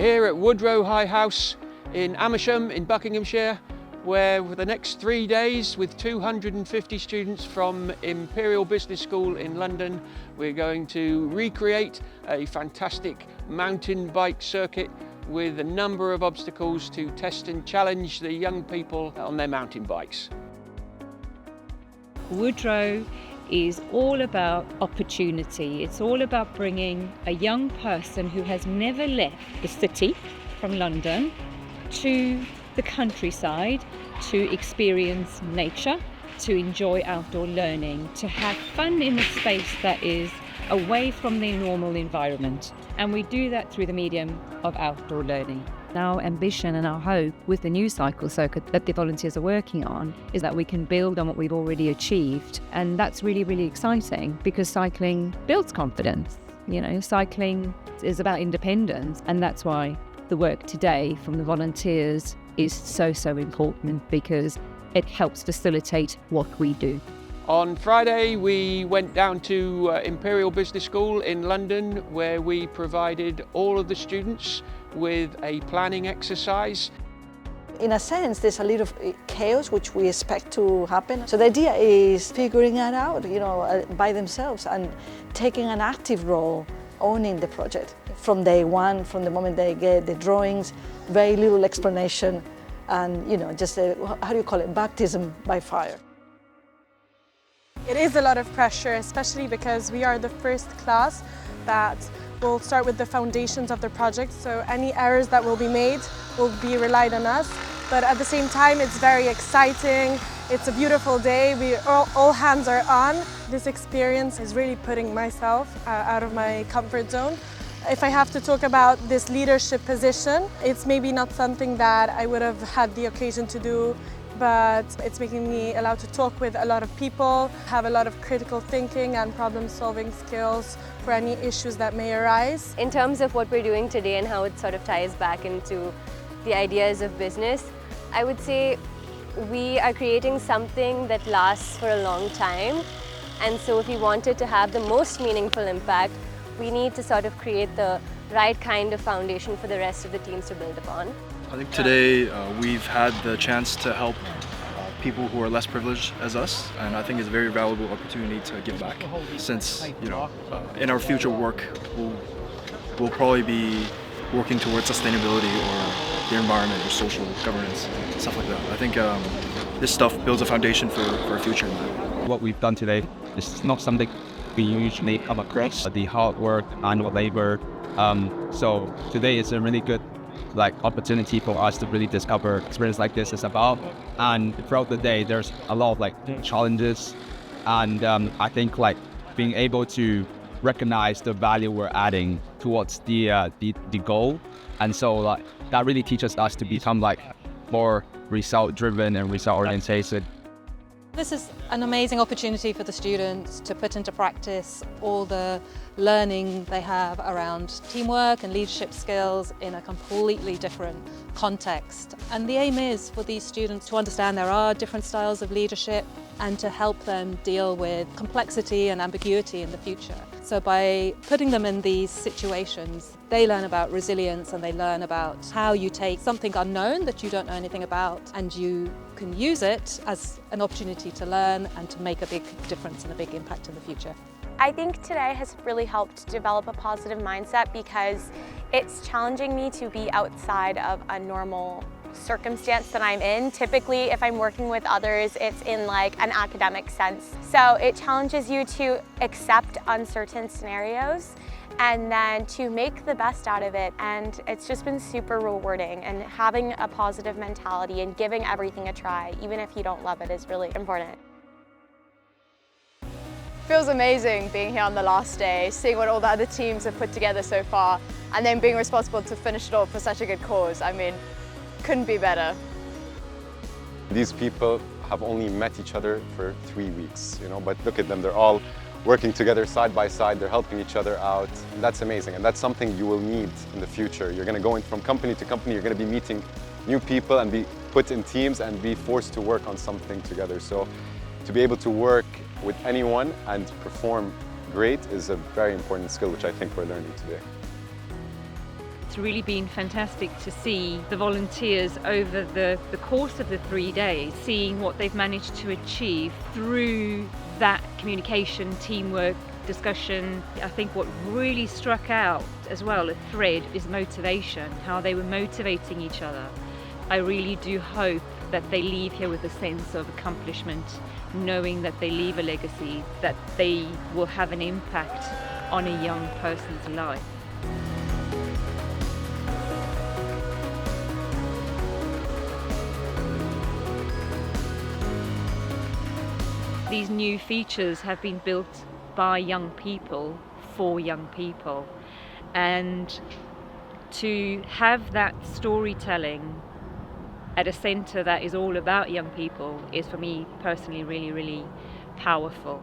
here at Woodrow High House in Amersham in Buckinghamshire, where for the next 3 days with 250 students from Imperial Business School in London, we're going to recreate a fantastic mountain bike circuit with a number of obstacles to test and challenge the young people on their mountain bikes. Woodrow is all about opportunity. It's all about bringing a young person who has never left the city from London to the countryside to experience nature, to enjoy outdoor learning, to have fun in a space that is away from their normal environment. And we do that through the medium of outdoor learning. Our ambition and our hope with the new cycle circuit that the volunteers are working on is that we can build on what we've already achieved. And that's really, really exciting because cycling builds confidence. You know, cycling is about independence, and that's why the work today from the volunteers is so important, because it helps facilitate what we do. On Friday, we went down to Imperial Business School in London, where we provided all of the students with a planning exercise. In a sense, there's a little chaos which we expect to happen. So the idea is figuring it out, by themselves and taking an active role, owning the project from day one, from the moment they get the drawings, very little explanation, and just how do you call it, baptism by fire. It is a lot of pressure, especially because we are the first class that will start with the foundations of the project, so any errors that will be made will be relied on us. But at the same time, it's very exciting, it's a beautiful day, all hands are on. This experience is really putting myself out of my comfort zone. If I have to talk about this leadership position, it's maybe not something that I would have had the occasion to do, but it's making me allowed to talk with a lot of people, have a lot of critical thinking and problem-solving skills for any issues that may arise. In terms of what we're doing today and how it sort of ties back into the ideas of business, I would say we are creating something that lasts for a long time, and so if we wanted to have the most meaningful impact, we need to sort of create the right kind of foundation for the rest of the teams to build upon. I think today we've had the chance to help people who are less privileged as us, and I think it's a very valuable opportunity to give back, since in our future work we'll probably be working towards sustainability or the environment or social governance, stuff like that. I think this stuff builds a foundation for our future. What we've done today is not something we usually come across, the hard work, manual labor. So today is a really good opportunity for us to really discover experience like this is about. And throughout the day, there's a lot of challenges, and I think being able to recognize the value we're adding towards the goal, and so that really teaches us to become more result driven and result oriented. This is an amazing opportunity for the students to put into practice all the learning they have around teamwork and leadership skills in a completely different context. And the aim is for these students to understand there are different styles of leadership and to help them deal with complexity and ambiguity in the future. So by putting them in these situations, they learn about resilience, and they learn about how you take something unknown that you don't know anything about, and you can use it as an opportunity to learn and to make a big difference and a big impact in the future. I think today has really helped develop a positive mindset because it's challenging me to be outside of a normal circumstance that I'm in. Typically, if I'm working with others, it's in an academic sense. So it challenges you to accept uncertain scenarios and then to make the best out of it. And it's just been super rewarding, and having a positive mentality and giving everything a try, even if you don't love it, is really important. Feels amazing being here on the last day, seeing what all the other teams have put together so far, and then being responsible to finish it off for such a good cause. I mean, couldn't be better. These people have only met each other for 3 weeks, but look at them, they're all working together side by side, they're helping each other out. And that's amazing, and that's something you will need in the future. You're going to go in from company to company, you're going to be meeting new people and be put in teams and be forced to work on something together. So to be able to work with anyone and perform great is a very important skill, which I think we're learning today. it's really been fantastic to see the volunteers over the course of the 3 days, seeing what they've managed to achieve through that communication, teamwork, discussion. I think what really struck out as well, a thread, is motivation, how they were motivating each other. I really do hope that they leave here with a sense of accomplishment, knowing that they leave a legacy, that they will have an impact on a young person's life. These new features have been built by young people for young people, and to have that storytelling at a centre that is all about young people is, for me personally, really, really powerful.